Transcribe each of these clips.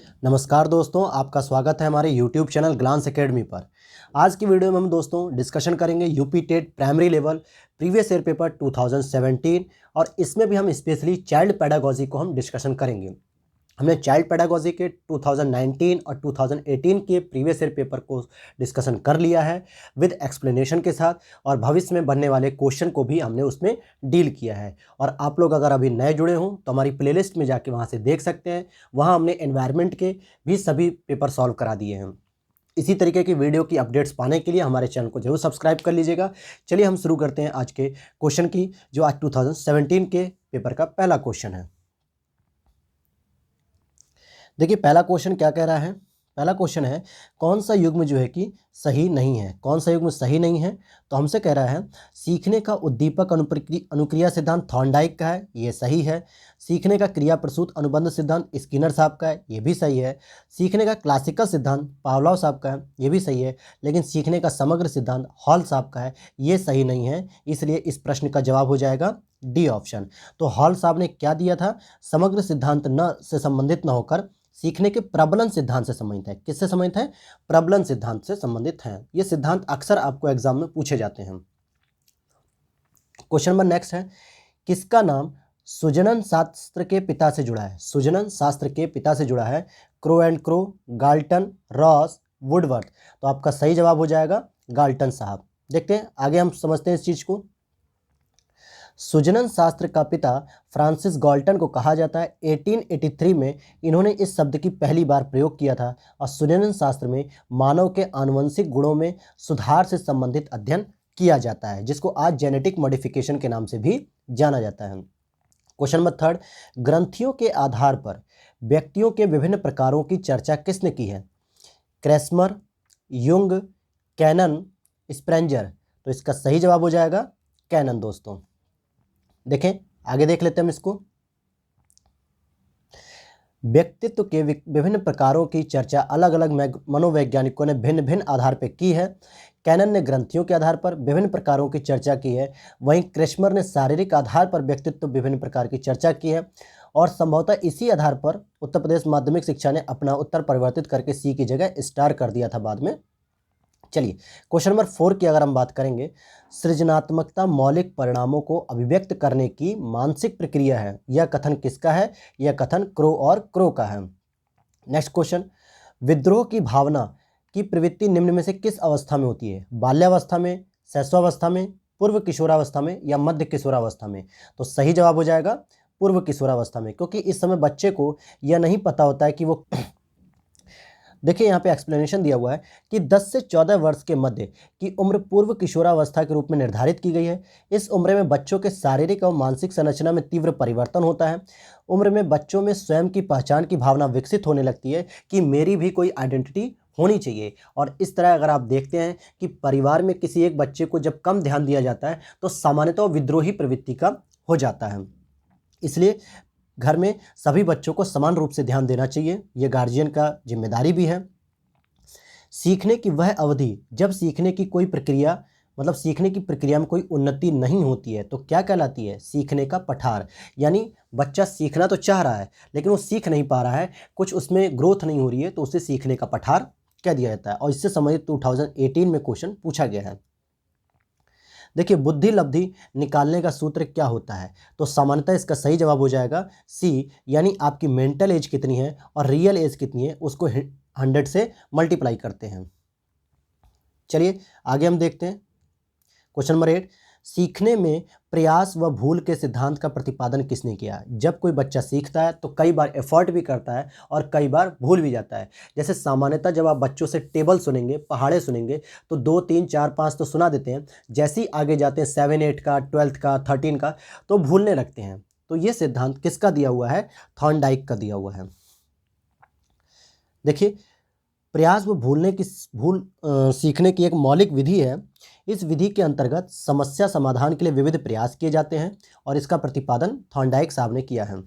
नमस्कार दोस्तों, आपका स्वागत है हमारे YouTube चैनल ग्लांस एकेडमी पर। आज की वीडियो में हम दोस्तों डिस्कशन करेंगे UP TET primary level previous year paper 2017 और इसमें भी हम स्पेशली चाइल्ड पेडागोजी को हम डिस्कशन करेंगे। हमने चाइल्ड पेडागोजी के 2019 और 2018 के प्रीवियस ईयर पेपर को डिस्कशन कर लिया है विद एक्सप्लेनेशन के साथ, और भविष्य में बनने वाले क्वेश्चन को भी हमने उसमें डील किया है। और आप लोग अगर अभी नए जुड़े हों तो हमारी प्लेलिस्ट में जाके वहाँ से देख सकते हैं। वहाँ हमने एनवायरनमेंट के भी सभी पेपर सॉल्व करा दिए हैं। इसी तरीके की वीडियो की अपडेट्स पाने के लिए हमारे चैनल को जरूर सब्सक्राइब कर लीजिएगा। चलिए हम शुरू करते हैं आज के क्वेश्चन की, जो आज 2017 के पेपर का पहला क्वेश्चन है। देखिए पहला क्वेश्चन क्या कह रहा है। पहला क्वेश्चन है कौन सा युग्म जो है कि सही नहीं है। कौन सा युग्म सही नहीं है? तो हमसे कह रहा है सीखने का उद्दीपक अनुक्रिया सिद्धांत थॉर्नडाइक का है, ये सही है। सीखने का क्रिया प्रसूत अनुबंध सिद्धांत स्किनर साहब का है, ये भी सही है। सीखने का क्लासिकल सिद्धांत पावलोव साहब का है, ये भी सही है। लेकिन सीखने का समग्र सिद्धांत हॉल साहब का है, ये सही नहीं है। इसलिए इस प्रश्न का जवाब हो जाएगा डी ऑप्शन। तो हॉल साहब ने क्या दिया था? समग्र सिद्धांत न से संबंधित न होकर सीखने के प्रबलन सिद्धांत से संबंधित है। किससे संबंधित है? प्रबलन सिद्धांत से संबंधित है। ये सिद्धांत अक्सर आपको एग्जाम में पूछे जाते हैं। क्वेश्चन नंबर नेक्स्ट है, किसका नाम सुजनन शास्त्र के पिता से जुड़ा है? सुजनन शास्त्र के पिता से जुड़ा है crow and crow, Galton, Ross, Woodworth. तो आपका सही जवाब हो जाएगा गाल्टन साहब। देखते हैं आगे, हम समझते हैं इस चीज को। सुजनन शास्त्र का पिता फ्रांसिस गाल्टन को कहा जाता है। 1883 में इन्होंने इस शब्द की पहली बार प्रयोग किया था और सुजनन शास्त्र में मानव के आनुवंशिक गुणों में सुधार से संबंधित अध्ययन किया जाता है, जिसको आज जेनेटिक मॉडिफिकेशन के नाम से भी जाना जाता है। क्वेश्चन नंबर थर्ड, ग्रंथियों के आधार पर व्यक्तियों के विभिन्न प्रकारों की चर्चा किसने की है? Kretschmer, Jung, Cannon, Spranger. तो इसका सही जवाब हो जाएगा कैनन दोस्तों। देखें आगे देख लेते हैं हम इसको। व्यक्तित्व के विभिन्न प्रकारों की चर्चा अलग अलग मनोवैज्ञानिकों ने भिन्न भिन्न आधार पर की है। कैनन ने ग्रंथियों के आधार पर विभिन्न प्रकारों की चर्चा की है, वहीं क्रेस्मर ने शारीरिक आधार पर व्यक्तित्व विभिन्न प्रकार की चर्चा की है, और संभवतः इसी आधार पर उत्तर प्रदेश माध्यमिक शिक्षा ने अपना उत्तर परिवर्तित करके सी की जगह स्टार कर दिया था बाद में। चलिए क्वेश्चन नंबर 4 की अगर हम बात करेंगे, सृजनात्मकता मौलिक परिणामों को अभिव्यक्त करने की मानसिक प्रक्रिया है। यह कथन किसका है? यह कथन क्रो और क्रो का है। नेक्स्ट क्वेश्चन, विद्रोह की भावना की प्रवृत्ति निम्न में से किस अवस्था में होती है? बाल्यावस्था में, शैशवावस्था में, पूर्व किशोरावस्था में, या मध्य किशोरावस्था में? तो सही जवाब हो जाएगा पूर्व किशोरावस्था में, क्योंकि इस समय बच्चे को यह नहीं पता होता है कि वो देखिए यहाँ पे एक्सप्लेनेशन दिया हुआ है कि 10 से 14 वर्ष के मध्य की उम्र पूर्व किशोरावस्था के रूप में निर्धारित की गई है। इस उम्र में बच्चों के शारीरिक और मानसिक संरचना में तीव्र परिवर्तन होता है। उम्र में बच्चों में स्वयं की पहचान की भावना विकसित होने लगती है कि मेरी भी कोई आइडेंटिटी होनी चाहिए। और इस तरह अगर आप देखते हैं कि परिवार में किसी एक बच्चे को जब कम ध्यान दिया जाता है तो सामान्यतः विद्रोही प्रवृत्ति का हो जाता है। इसलिए घर में सभी बच्चों को समान रूप से ध्यान देना चाहिए, यह गार्जियन का जिम्मेदारी भी है। सीखने की वह अवधि जब सीखने की कोई प्रक्रिया सीखने की प्रक्रिया में कोई उन्नति नहीं होती है तो क्या कहलाती है? सीखने का पठार। यानी बच्चा सीखना तो चाह रहा है लेकिन वो सीख नहीं पा रहा है, कुछ उसमें ग्रोथ नहीं हो रही है, तो उसे सीखने का पठार कह दिया जाता है। और इससे संबंधित 2018 में क्वेश्चन पूछा गया है। देखिए बुद्धि लब्धि निकालने का सूत्र क्या होता है? तो सामान्यतः इसका सही जवाब हो जाएगा सी, यानी आपकी मेंटल एज कितनी है और रियल एज कितनी है उसको 100 से मल्टीप्लाई करते हैं। चलिए आगे हम देखते हैं। क्वेश्चन नंबर 8, सीखने में प्रयास व भूल के सिद्धांत का प्रतिपादन किसने किया? जब कोई बच्चा सीखता है तो कई बार एफर्ट भी करता है और कई बार भूल भी जाता है। जैसे सामान्यतः जब आप बच्चों से टेबल सुनेंगे, पहाड़े सुनेंगे तो 2, 3, 4, 5 तो सुना देते हैं, जैसे ही आगे जाते हैं 7, 8 का, 12th का, 13 का तो भूलने लगते हैं। तो ये सिद्धांत किसका दिया हुआ है? थॉर्नडाइक का दिया हुआ है। देखिए प्रयास व सीखने की एक मौलिक विधि है। इस विधि के अंतर्गत समस्या समाधान के लिए विविध प्रयास किए जाते हैं और इसका प्रतिपादन थॉर्नडाइक साहब ने किया है।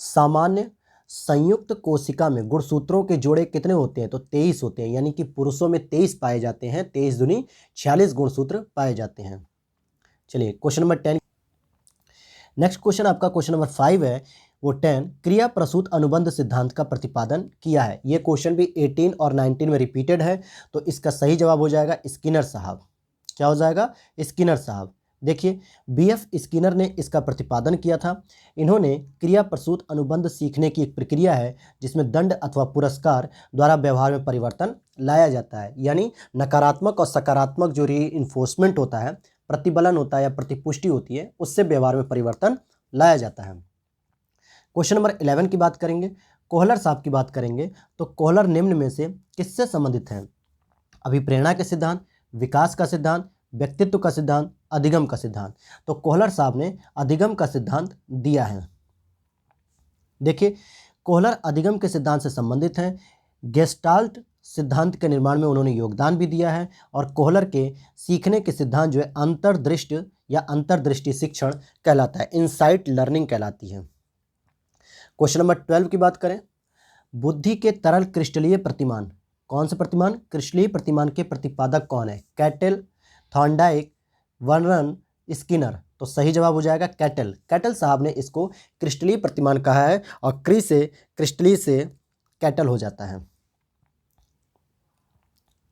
सामान्य संयुक्त कोशिका में गुणसूत्रों के जोड़े कितने होते हैं? तो 23 होते हैं, यानी कि पुरुषों में 23 पाए जाते हैं। 23 दूनी 46 गुणसूत्र पाए जाते हैं। चलिए क्वेश्चन नंबर 10। नेक्स्ट क्वेश्चन आपका क्वेश्चन नंबर 5 है, वो 10 क्रिया प्रसूत अनुबंध सिद्धांत का प्रतिपादन किया है। ये क्वेश्चन भी 18 और 19 में रिपीटेड है, तो इसका सही जवाब हो जाएगा स्किनर साहब। क्या हो जाएगा? स्किनर साहब। देखिए, बीएफ स्किनर ने इसका प्रतिपादन किया था। इन्होंने क्रिया प्रसूत अनुबंध सीखने की एक प्रक्रिया है जिसमें दंड अथवा पुरस्कार द्वारा व्यवहार में परिवर्तन लाया जाता है, यानी नकारात्मक और सकारात्मक जो रीइंफोर्समेंट होता है, प्रतिबलन होता है या प्रतिपुष्टि होती है, उससे व्यवहार में परिवर्तन लाया जाता है। क्वेश्चन नंबर 11 की बात करेंगे, कोहलर साहब की बात करेंगे। तो कोहलर निम्न में से किससे संबंधित हैं? अभिप्रेरणा के सिद्धांत, विकास का सिद्धांत, व्यक्तित्व का सिद्धांत, अधिगम का सिद्धांत। तो कोहलर साहब ने अधिगम का सिद्धांत दिया है। देखिए, कोहलर अधिगम के सिद्धांत से संबंधित हैं। गेस्टाल्ट सिद्धांत के निर्माण में उन्होंने योगदान भी दिया है, और कोहलर के सीखने के सिद्धांत जो है अंतर्दृष्टि या अंतर्दृष्टि शिक्षण कहलाता है, इनसाइट लर्निंग कहलाती है। क्वेश्चन नंबर 12 की बात करें, बुद्धि के तरल क्रिस्टलीय प्रतिमान, कौन से प्रतिमान? क्रिस्टलीय प्रतिमान के प्रतिपादक कौन है? Cattle, Thorndike, Vernon, Skinner. तो सही जवाब हो जाएगा कैटल। कैटल साहब ने इसको क्रिस्टलीय प्रतिमान कहा है, और क्रिस्टलीय से कैटल हो जाता है।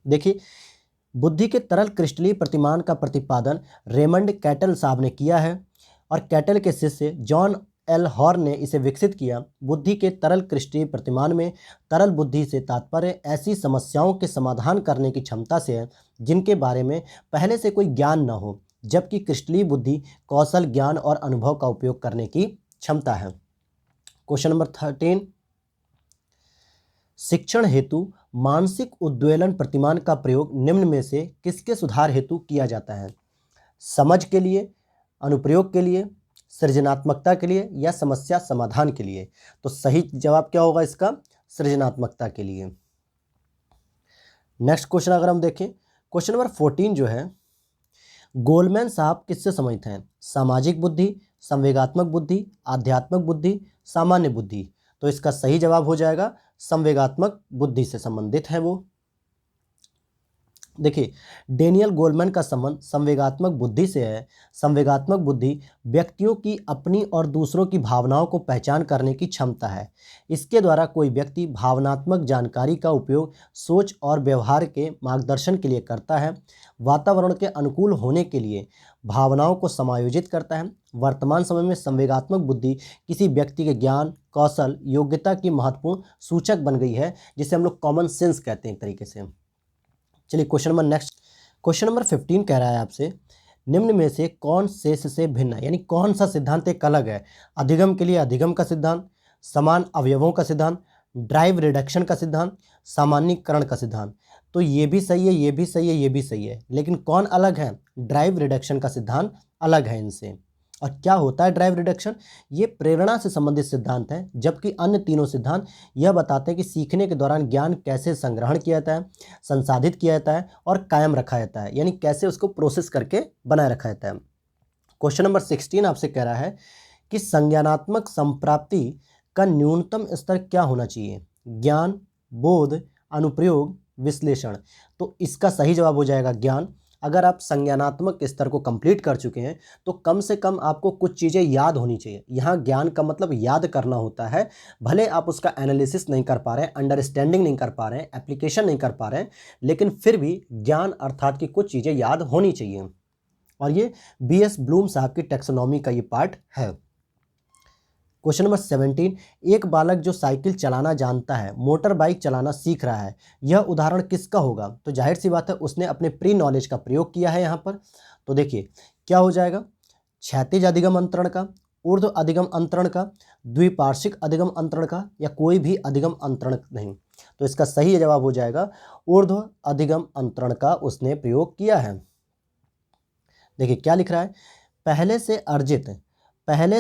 देखिए, बुद्धि के तरल क्रिस्टलीय प्रतिमान का प्रतिपादन रेमंड कैटल साहब ने किया है, और कैटल के शिष्य जॉन एल हॉर्न ने इसे विकसित किया। बुद्धि के तरल क्रिस्टलीय प्रतिमान में तरल बुद्धि से तात्पर्य ऐसी समस्याओं के समाधान करने की क्षमता से है जिनके बारे में पहले से कोई ज्ञान न हो, जबकि क्रिस्टलीय बुद्धि कौशल, ज्ञान और अनुभव का उपयोग करने की क्षमता है। क्वेश्चन नंबर 13, शिक्षण हेतु मानसिक उद्वेलन प्रतिमान का प्रयोग निम्न में से किसके सुधार हेतु किया जाता है? समझ के लिए, अनुप्रयोग के लिए, सृजनात्मकता के लिए, या समस्या समाधान के लिए? तो सही जवाब क्या होगा इसका? सृजनात्मकता के लिए। नेक्स्ट क्वेश्चन अगर हम देखें, क्वेश्चन नंबर 14 जो है, गोलमैन साहब किससे संबंधित हैं? सामाजिक बुद्धि, संवेगात्मक बुद्धि, आध्यात्मिक बुद्धि, सामान्य बुद्धि। तो इसका सही जवाब हो जाएगा संवेगात्मक बुद्धि से संबंधित है वो। देखिए, डेनियल गोलमैन का संबंध संवेगात्मक बुद्धि से है। संवेगात्मक बुद्धि व्यक्तियों की अपनी और दूसरों की भावनाओं को पहचान करने की क्षमता है। इसके द्वारा कोई व्यक्ति भावनात्मक जानकारी का उपयोग सोच और व्यवहार के मार्गदर्शन के लिए करता है, वातावरण के अनुकूल होने के लिए भावनाओं को समायोजित करता है। वर्तमान समय में संवेगात्मक बुद्धि किसी व्यक्ति के ज्ञान, कौशल, योग्यता की महत्वपूर्ण सूचक बन गई है, जिसे हम लोग कॉमन सेंस कहते हैं एक तरीके से। चलिए question number next, question number 15 कह रहा है आपसे, निम्न में से कौन शेष से भिन्न है, यानी कौन सा सिद्धांत एक अलग है? अधिगम के लिए अधिगम का सिद्धांत, समान अवयवों का सिद्धांत, ड्राइव रिडक्शन का सिद्धांत, सामान्यीकरण का सिद्धांत। तो ये भी सही है, ये भी सही है, ये भी सही है, लेकिन कौन अलग है? ड्राइव रिडक्शन का सिद्धांत अलग है इनसे। और क्या होता है ड्राइव रिडक्शन? ये प्रेरणा से संबंधित सिद्धांत है, जबकि अन्य तीनों सिद्धांत यह बताते हैं कि सीखने के दौरान ज्ञान कैसे संग्रहण किया जाता है, संसाधित किया जाता है और कायम रखा जाता है, यानी कैसे उसको प्रोसेस करके बनाए रखा जाता है। क्वेश्चन नंबर 16 आपसे कह रहा है कि संज्ञानात्मक संप्राप्ति का न्यूनतम स्तर क्या होना चाहिए? ज्ञान, बोध, अनुप्रयोग, विश्लेषण। तो इसका सही जवाब हो जाएगा ज्ञान। अगर आप संज्ञानात्मक स्तर को कंप्लीट कर चुके हैं तो कम से कम आपको कुछ चीज़ें याद होनी चाहिए। यहाँ ज्ञान का मतलब याद करना होता है। भले आप उसका एनालिसिस नहीं कर पा रहे हैं, अंडरस्टैंडिंग नहीं कर पा रहे हैं, एप्लीकेशन नहीं कर पा रहे हैं, लेकिन फिर भी ज्ञान अर्थात की कुछ चीज़ें याद होनी चाहिए। और ये BS ब्लूम साहब की टैक्सोनॉमी का ये पार्ट है। क्वेश्चन नंबर 17, एक बालक जो साइकिल चलाना जानता है, मोटर बाइक चलाना सीख रहा है, यह उदाहरण किसका होगा? तो जाहिर सी बात है उसने अपने प्री नॉलेज का प्रयोग किया है यहाँ पर। तो देखिए क्या हो जाएगा, क्षैतिज अधिगम अंतरण का, ऊर्ध्व अधिगम अंतरण का, द्विपार्श्विक अधिगम अंतरण का, या कोई भी अधिगम अंतरण नहीं। तो इसका सही जवाब हो जाएगा ऊर्ध्व अधिगम अंतरण का उसने प्रयोग किया है। देखिए क्या लिख रहा है, पहले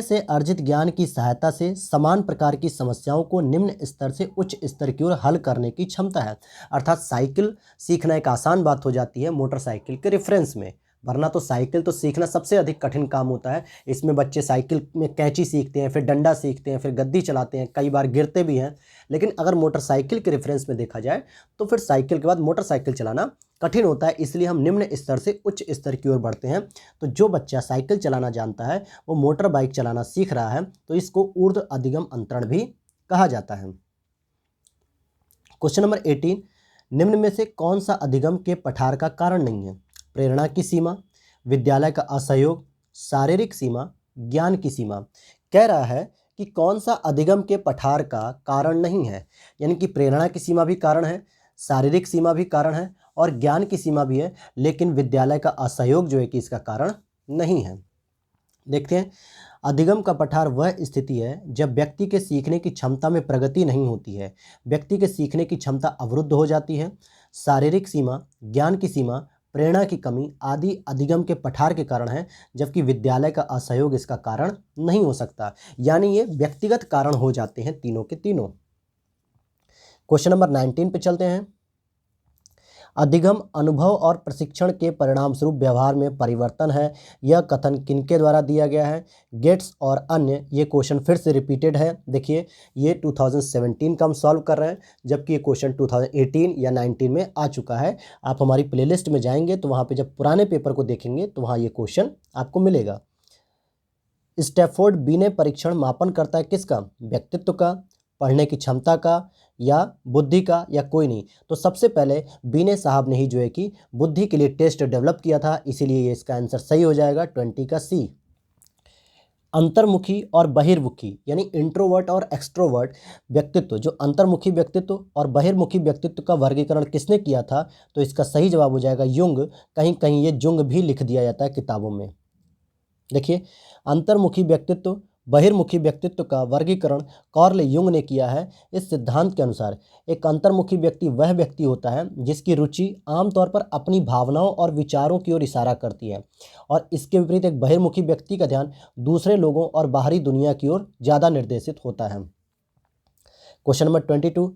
से अर्जित ज्ञान की सहायता से समान प्रकार की समस्याओं को निम्न स्तर से उच्च स्तर की ओर हल करने की क्षमता है। अर्थात साइकिल सीखना एक आसान बात हो जाती है मोटरसाइकिल के रेफरेंस में। वरना तो साइकिल तो सीखना सबसे अधिक कठिन काम होता है। इसमें बच्चे साइकिल में कैंची सीखते हैं, फिर डंडा सीखते हैं, फिर गद्दी चलाते हैं, कई बार गिरते भी हैं। लेकिन अगर मोटरसाइकिल के रेफरेंस में देखा जाए तो फिर साइकिल के बाद मोटरसाइकिल चलाना कठिन होता है, इसलिए हम निम्न स्तर से उच्च स्तर की ओर बढ़ते हैं। तो जो बच्चा साइकिल चलाना जानता है वो मोटर बाइक चलाना सीख रहा है, तो इसको ऊर्ध्व अधिगम अंतरण भी कहा जाता है। क्वेश्चन नंबर 18, निम्न में से कौन सा अधिगम के पठार का कारण नहीं है? प्रेरणा की सीमा, विद्यालय का असहयोग, शारीरिक सीमा, ज्ञान की सीमा। कह रहा है कि कौन सा अधिगम के पठार का कारण नहीं है, यानी कि प्रेरणा की सीमा भी कारण है, शारीरिक सीमा भी कारण है और ज्ञान की सीमा भी है, लेकिन विद्यालय का असहयोग जो है कि इसका कारण नहीं है। देखते हैं, अधिगम का पठार वह स्थिति है जब व्यक्ति के सीखने की क्षमता में प्रगति नहीं होती है, व्यक्ति के सीखने की क्षमता अवरुद्ध हो जाती है। शारीरिक सीमा, ज्ञान की सीमा, प्रेरणा की कमी आदि अधिगम के पठार के कारण है, जबकि विद्यालय का असहयोग इसका कारण नहीं हो सकता। यानी ये व्यक्तिगत कारण हो जाते हैं तीनों के तीनों। क्वेश्चन नंबर 19 पे चलते हैं। अधिगम अनुभव और प्रशिक्षण के परिणाम स्वरूप व्यवहार में परिवर्तन है, यह कथन किनके द्वारा दिया गया है? गेट्स और अन्य। ये क्वेश्चन फिर से रिपीटेड है। देखिए, ये 2017 का हम सॉल्व कर रहे हैं, जबकि ये क्वेश्चन 2018 या 19 में आ चुका है। आप हमारी प्लेलिस्ट में जाएंगे तो वहाँ पे जब पुराने पेपर को देखेंगे तो वहाँ ये क्वेश्चन आपको मिलेगा। स्टैफोर्ड बिने परीक्षण मापन करता है किसका? व्यक्तित्व का, पढ़ने की क्षमता का, या बुद्धि का, या कोई नहीं? तो सबसे पहले बीने साहब ने ही जो है कि बुद्धि के लिए टेस्ट डेवलप किया था, इसीलिए ये इसका आंसर सही हो जाएगा 20 का सी। अंतर्मुखी और बहिर्मुखी यानी इंट्रोवर्ट और एक्सट्रोवर्ट व्यक्तित्व, जो अंतर्मुखी व्यक्तित्व और बहिर्मुखी व्यक्तित्व का वर्गीकरण किसने किया था? तो इसका सही जवाब हो जाएगा युंग। कहीं कहीं ये जुंग भी लिख दिया जाता है किताबों में। देखिए, अंतर्मुखी व्यक्तित्व बहिर्मुखी व्यक्तित्व का वर्गीकरण कार्ल युंग ने किया है। इस सिद्धांत के अनुसार एक अंतर्मुखी व्यक्ति वह व्यक्ति होता है जिसकी रुचि आमतौर पर अपनी भावनाओं और विचारों की ओर इशारा करती है, और इसके विपरीत एक बहिर्मुखी व्यक्ति का ध्यान दूसरे लोगों और बाहरी दुनिया की ओर ज़्यादा निर्देशित होता है। क्वेश्चन नंबर 22,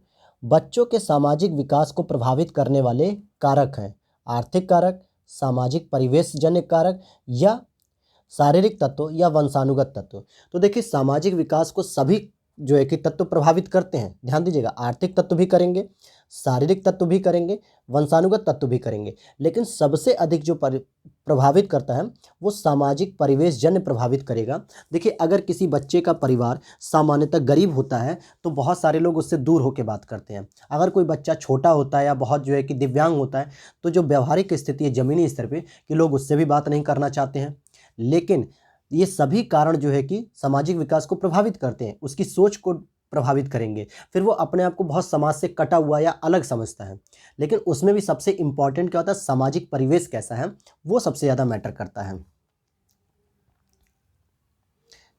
बच्चों के सामाजिक विकास को प्रभावित करने वाले कारक हैं? आर्थिक कारक, सामाजिक परिवेशजन्य कारक, या शारीरिक तत्व, या वंशानुगत तत्व? तो देखिए, सामाजिक विकास को सभी जो है कि तत्व प्रभावित करते हैं। ध्यान दीजिएगा, आर्थिक तत्व भी करेंगे, शारीरिक तत्व भी करेंगे, वंशानुगत तत्व भी करेंगे, लेकिन सबसे अधिक जो प्रभावित करता है वो सामाजिक परिवेश जन्य प्रभावित करेगा। देखिए, अगर किसी बच्चे का परिवार सामान्यतः गरीब होता है तो बहुत सारे लोग उससे दूर होकर बात करते हैं। अगर कोई बच्चा छोटा होता है या बहुत जो है कि दिव्यांग होता है तो जो व्यवहारिक स्थिति है ज़मीनी स्तर पे कि लोग उससे भी बात नहीं करना चाहते हैं। लेकिन ये सभी कारण जो है कि सामाजिक विकास को प्रभावित करते हैं, उसकी सोच को प्रभावित करेंगे, फिर वो अपने आप को बहुत समाज से कटा हुआ या अलग समझता है। लेकिन उसमें भी सबसे इम्पॉर्टेंट क्या होता है? सामाजिक परिवेश कैसा है, वो सबसे ज़्यादा मैटर करता है।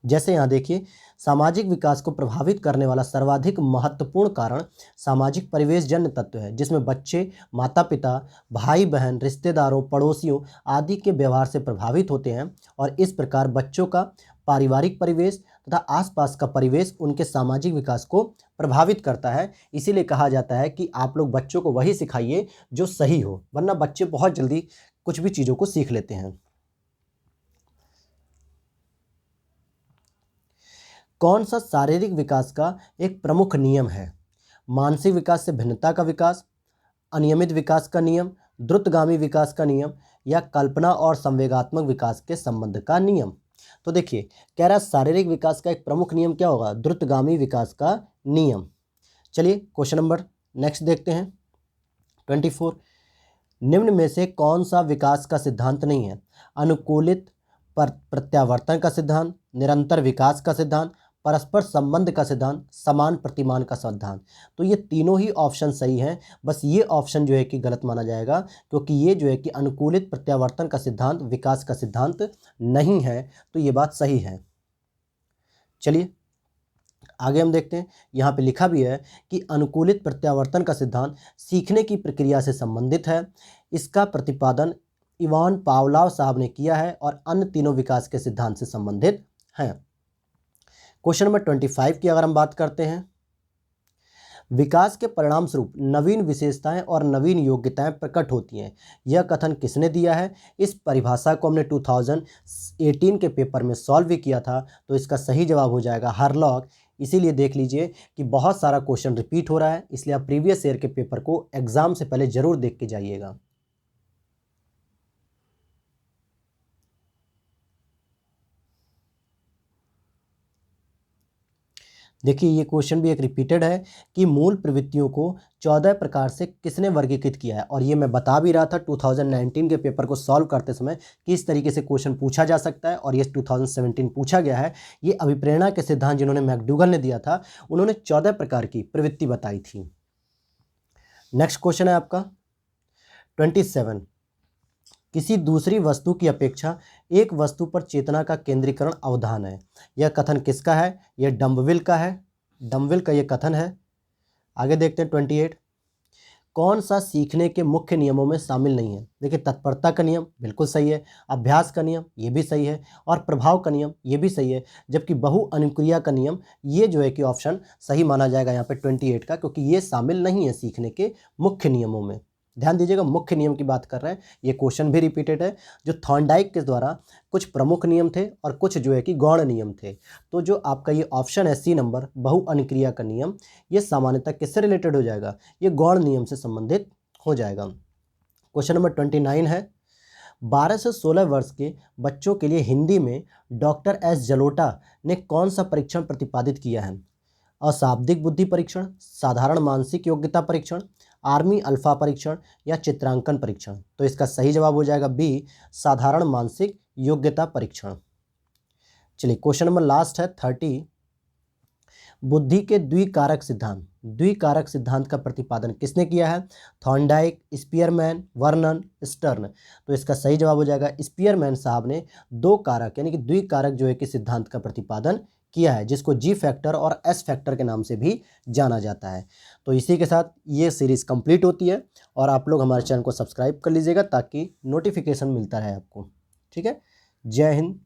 जैसे यहाँ देखिए, सामाजिक विकास को प्रभावित करने वाला सर्वाधिक महत्वपूर्ण कारण सामाजिक परिवेश जन्य तत्व है, जिसमें बच्चे माता पिता, भाई बहन, रिश्तेदारों, पड़ोसियों आदि के व्यवहार से प्रभावित होते हैं, और इस प्रकार बच्चों का पारिवारिक परिवेश तथा आसपास का परिवेश उनके सामाजिक विकास को प्रभावित करता है। इसीलिए कहा जाता है कि आप लोग बच्चों को वही सिखाइए जो सही हो, वरना बच्चे बहुत जल्दी कुछ भी चीज़ों को सीख लेते हैं। कौन सा शारीरिक विकास का एक प्रमुख नियम है? मानसिक विकास से भिन्नता का विकास, अनियमित विकास का नियम, द्रुतगामी विकास का नियम, या कल्पना और संवेगात्मक विकास के संबंध का नियम? तो देखिए, कह रहा है शारीरिक विकास का एक प्रमुख नियम क्या होगा? द्रुतगामी विकास का नियम। चलिए क्वेश्चन नंबर नेक्स्ट देखते हैं 24, निम्न में से कौन सा विकास का सिद्धांत नहीं है? अनुकूलित प्रत्यावर्तन का सिद्धांत, निरंतर विकास का सिद्धांत, परस्पर संबंध का सिद्धांत, समान प्रतिमान का सिद्धांत। तो ये तीनों ही ऑप्शन सही हैं, बस ये ऑप्शन जो है कि गलत माना जाएगा, क्योंकि ये जो है कि अनुकूलित प्रत्यावर्तन का सिद्धांत विकास का सिद्धांत नहीं है। तो ये बात सही है। चलिए आगे हम देखते हैं, यहाँ पे लिखा भी है कि अनुकूलित प्रत्यावर्तन का सिद्धांत सीखने की प्रक्रिया से संबंधित है। इसका प्रतिपादन इवान पावलोव साहब ने किया है और अन्य तीनों विकास के सिद्धांत से संबंधित हैं। क्वेश्चन नंबर 25 की अगर हम बात करते हैं, विकास के परिणाम स्वरूप नवीन विशेषताएं और नवीन योग्यताएं प्रकट होती हैं। यह कथन किसने दिया है? इस परिभाषा को हमने 2018 के पेपर में सॉल्व भी किया था, तो इसका सही जवाब हो जाएगा हरलॉक। इसीलिए देख लीजिए कि बहुत सारा क्वेश्चन रिपीट हो रहा है, इसलिए आप प्रीवियस ईयर के पेपर को एग्जाम से पहले जरूर देख के जाइएगा। देखिए ये क्वेश्चन भी एक रिपीटेड है कि मूल प्रवृत्तियों को 14 प्रकार से किसने वर्गीकृत किया है, और ये मैं बता भी रहा था 2019 के पेपर को सॉल्व करते समय कि इस तरीके से क्वेश्चन पूछा जा सकता है, और ये 2017 पूछा गया है। ये अभिप्रेरणा के सिद्धांत जिन्होंने मैकडूगल ने दिया था, उन्होंने 14 प्रकार की प्रवृत्ति बताई थी। नेक्स्ट क्वेश्चन है आपका 27। किसी दूसरी वस्तु की अपेक्षा एक वस्तु पर चेतना का केंद्रीकरण अवधान है। यह कथन किसका है? यह डम्बविल का है। डम्बविल का यह कथन है। आगे देखते हैं 28। कौन सा सीखने के मुख्य नियमों में शामिल नहीं है? देखिए तत्परता का नियम बिल्कुल सही है, अभ्यास का नियम ये भी सही है, और प्रभाव का नियम ये भी सही है, जबकि बहु अनुक्रिया का नियम ये जो है कि ऑप्शन सही माना जाएगा यहाँ पे 28 का, क्योंकि ये शामिल नहीं है सीखने के मुख्य नियमों में। ध्यान दीजिएगा, मुख्य नियम की बात कर रहे हैं। ये क्वेश्चन भी रिपीटेड है, जो थॉर्नडाइक के द्वारा कुछ प्रमुख नियम थे और कुछ जो है कि गौण नियम थे। तो जो आपका ये ऑप्शन है सी नंबर, बहु अनुक्रिया का नियम, ये सामान्यतः किससे रिलेटेड हो जाएगा? ये गौण नियम से संबंधित हो जाएगा। क्वेश्चन नंबर 29 है 12 से 16 वर्ष के बच्चों के लिए हिंदी में डॉक्टर एस जलोटा ने कौन सा परीक्षण प्रतिपादित किया है? अशाब्दिक बुद्धि परीक्षण, साधारण मानसिक योग्यता परीक्षण, आर्मी अल्फा परीक्षण, या चित्रांकन परीक्षण? तो इसका सही जवाब हो जाएगा बी, साधारण मानसिक योग्यता परीक्षण। चलिए क्वेश्चन नंबर लास्ट है 30। बुद्धि के द्विकारक सिद्धांत, द्विकारक सिद्धांत का प्रतिपादन किसने किया है? Thorndike, Spearman, Vernon, stern? तो इसका सही जवाब हो जाएगा स्पीयरमैन साहब ने दो कारक यानी कि द्विकारक जो है कि सिद्धांत का प्रतिपादन किया है, जिसको जी फैक्टर और एस फैक्टर के नाम से भी जाना जाता है। तो इसी के साथ ये सीरीज़ कंप्लीट होती है, और आप लोग हमारे चैनल को सब्सक्राइब कर लीजिएगा ताकि नोटिफिकेशन मिलता रहे आपको। ठीक है, जय हिंद।